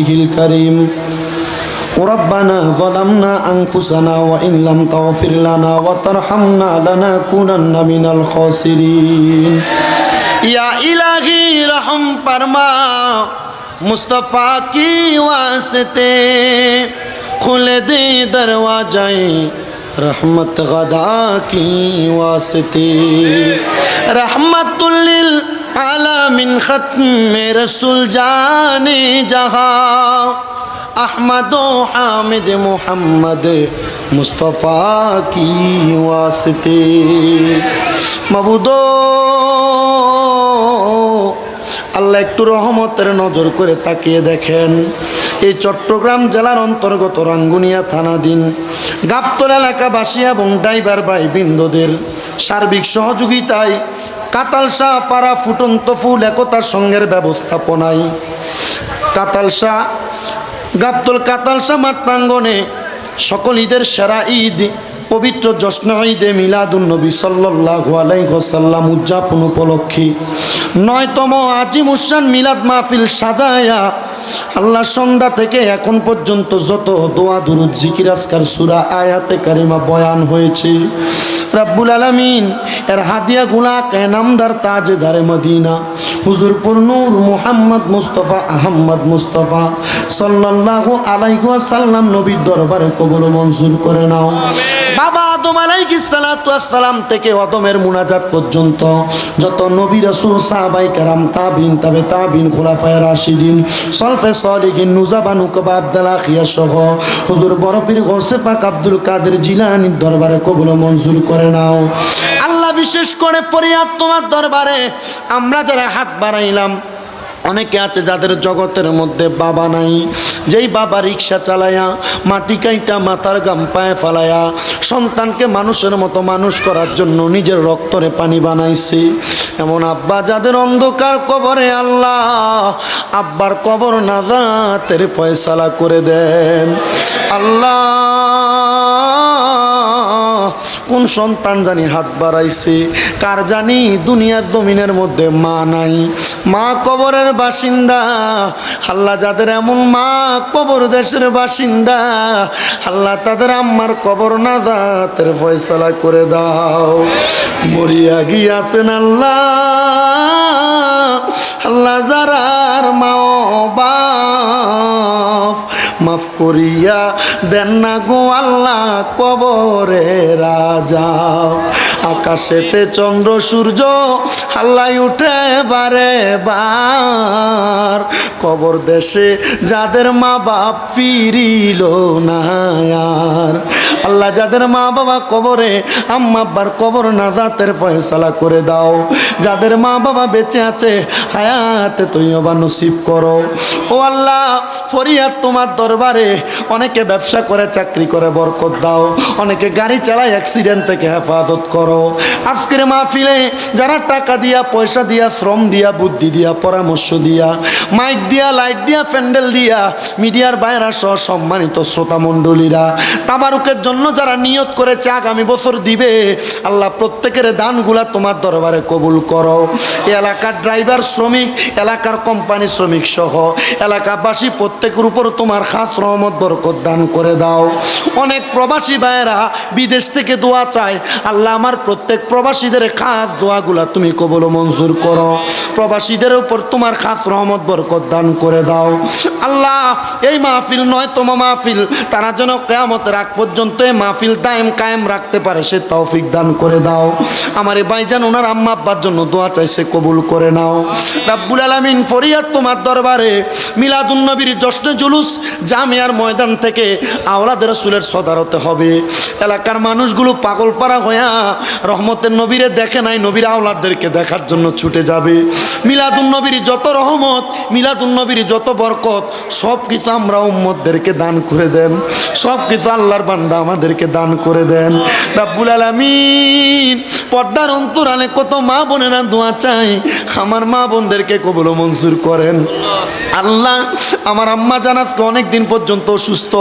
الكريم ربنا ظلمنا أنفسنا وإن لم تغفر لنا وترحمنا لنكونن من الخاسرين या इलाही रहम फरमा मुस्तफ़ा की वास्ते खुले दे दरवाज़े रहमत गदा की वास्ते रहमतुल लिल आलमीन खत्म रसूल जाने जहां अहमद हामिद मोहम्मद मुस्तफ़ा की वास्ते मबूदो আল্লাহ একটু রহমতের নজর করে তাকিয়ে দেখেন এই চট্টগ্রাম জেলার অন্তর্গত রাঙ্গুনিয়া থানাধীন গাবতলা এলাকাবাসী এবং ড্রাইভার ভাই বৃন্দদের সার্বিক সহযোগিতায় কাতালশা পাড়া ফুটন্ত ফুল একতা সংঘের ব্যবস্থাপনায় কাতালশা গাবতল কাতালশা মাঠ প্রাঙ্গণে সকল ঈদের সেরা ঈদ পবিত্র জশ্ন ঈদে মিলাদুন্নবী সাল্লাল্লাহু আলাইহি ওয়াসাল্লাম উদযাপন উপলক্ষে 9তম আজিমুশান মিলাদ মাহফিল সাজায়া আল্লাহ সন্ধ্যা থেকে এখন পর্যন্ত যত দোয়া দুরূদ জিকির আজকার সূরা আয়াতে কারিমা বয়ান হয়েছে রব্বুল আলামিন এর হাদিয়াগুলা কে নামদার তাজদারে মদিনা হুজুরপুর নূর মুহাম্মদ মুস্তাফা আহমদ মুস্তাফা সাল্লাল্লাহু আলাইহি ওয়াসাল্লাম নবীর দরবারে কবুল মঞ্জুর করে নাও বাবা আদম আলাইহিস সালাতু ওয়াস সালাম থেকে আদমের মুনাজাত পর্যন্ত যত নবী রাসূল সাহাবায়ে কেরাম তাবিন তাবে তাবিন খুলাফায়ে রাশিদিন সলফে সালিহিন নুজাবা নুকবা আব্দুল্লাহ খিয়া সহ হুজুর বড় পীর গৌসে পাক আব্দুল কাদের জিলানীর দরবারে কবুল মঞ্জুর করে নাও আল্লাহ বিশেষ করে ফরিয়াদ তোমার দরবারে আমরা যারা হাত বাড়াইলাম অনেকে আছে যাদের জগতের মধ্যে বাবা নাই যেই বাবা রিক্সা চালায়া মাটি কাইটা মাথার গাম পায়ে ফালায়া সন্তানকে মানুষের মতো মানুষ করার জন্য নিজের রক্তরে পানি বানাইছে এমন আব্বা যাদের অন্ধকার কবরে আল্লাহ আব্বার কবর নাজাতের ফয়সালা করে দেন আল্লাহ কোন সন্তান জানি হাত বাড়াইছে কার জানি দুনিয়ার জমিনের মধ্যে মা নাই মা কবরের বাসিন্দা আল্লাহ যাদের এমন মা কবর দেশের বাসিন্দা আল্লাহ তাদের আম্মার কবর নাজাতের ফয়সালা করে দাও মরিয়া গিয়াছেন আল্লাহ আল্লাহ যারার মা বাপ মাফ করিয়া দেন না গো আল্লাহ কবরে রাজা আকাশেতে চন্দ্র সূর্য আল্লাহ উঠে বারে বার কবর দেশে যাদের মা বাপ ফিরিল না আর আল্লাহ যাদের মা বাবা কবরে আম্মা আব্বার কবর নাজাতের ফয়সালা করে দাও যাদের মা বাবা বেঁচে আছে হায়াতে তৈয়বা নসিব করো ও আল্লাহ ফরিয়াদ তোমার দরবারে অনেকে ব্যবসা করে চাকরি করে বরকত দাও অনেকে গাড়ি চালায় অ্যাক্সিডেন্ট থেকে হেফাজত করো আজকের মাহফিলে যারা টাকা দিয়া পয়সা দিয়া শ্রম দিয়া বুদ্ধি দিয়া পরামর্শ দিয়া মাইক দিয়া লাইট দিয়া প্যান্ডেল দিয়া মিডিয়ার বাইরা সহ সম্মানিত শ্রোতা মণ্ডলীরা তাবারুকের জন্য যারা নিয়ত করেছে আগামী বছর দিবে আল্লাহ প্রত্যেকের দানগুলা তোমার দরবারে কবুল করো এই এলাকার ড্রাইভার শ্রমিক এলাকার কোম্পানি শ্রমিক সহ এলাকাবাসী প্রত্যেকের উপর তোমার খাস রহমত বরকত দান করে দাও অনেক প্রবাসী ভাইয়েরা বিদেশ থেকে দোয়া চায় আল্লাহ আমার প্রত্যেক প্রবাসীদের খাস দোয়াগুলা তুমি কবুল মঞ্জুর করো প্রবাসীদের উপর তোমার খাস রহমত বরকত দান করে দাও আল্লাহ এই মাহফিল 9তম মাহফিল তারা যেন কিয়ামতের আগ পর্যন্ত এই মাহফিল দায়েম কায়েম রাখতে পারে সে তৌফিক দান করে দাও আমার এই ভাইজান ওনার আম্মা আব্বার জন্য দোয়া চাইছে কবুল করে নাও রাব্বুল আলামিন ফরিয়াদ তোমার দরবারে মিলাদুন নবীর জশ্নে জুলুস জামিয়ার ময়দান থেকে আওলাদ রাসূলের সদারতে হবে এলাকার মানুষগুলো পাগলপাড়া হইয়া রহমতের নবীরে দেখে নাই নবীর আওলাদদেরকে দেখার জন্য ছুটে যাবে মিলাদুন নবীর যত রহমত মিলাদুন নবীর যত বরকত সব কিছু আমরা উম্মতদেরকে দান করে দেন সব কিছু আল্লাহর বান্দা আমাদেরকে দান করে দেন রাব্বুল আলামিন পর্দার অন্তরালে কত মা বোনেরা দোয়া চাই আমার মা বোনদেরকে কবুল মঞ্জুর করেন আল্লাহ আমার আম্মা জান আজকে অনেক দিন পর্যন্ত অসুস্থ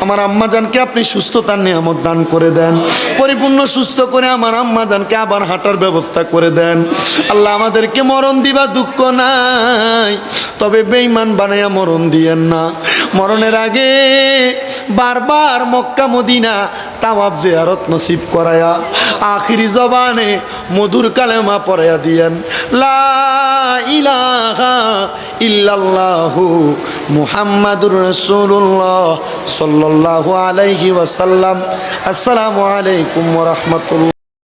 আমার আম্মা জানকে আপনি সুস্থতার নিয়ামত দান করে দেন পরিপূর্ণ সুস্থ করে আমার আম্মা জানকে আবার হাঁটার ব্যবস্থা করে দেন আল্লাহ আমাদেরকে মরণ দিবা দুঃখ নাই তবে বেঈমান বানাইয়া মরণ দিয়েন না। মরণের আগে বারবার মক্কা মদিনা তাওয়াফ জিয়ারত নসিব করায়া আখিরি জবানে মধুর কালেমা পড়াইয়া দিয়েন, লা ইলাহা ইল্লাল্লাহু মুহাম্মাদুর রাসূলুল্লাহ সাল্লাল্লাহু আলাইহি ওয়াসাল্লাম। আসসালামু আলাইকুম ওয়া রাহমাতুল্লাহ।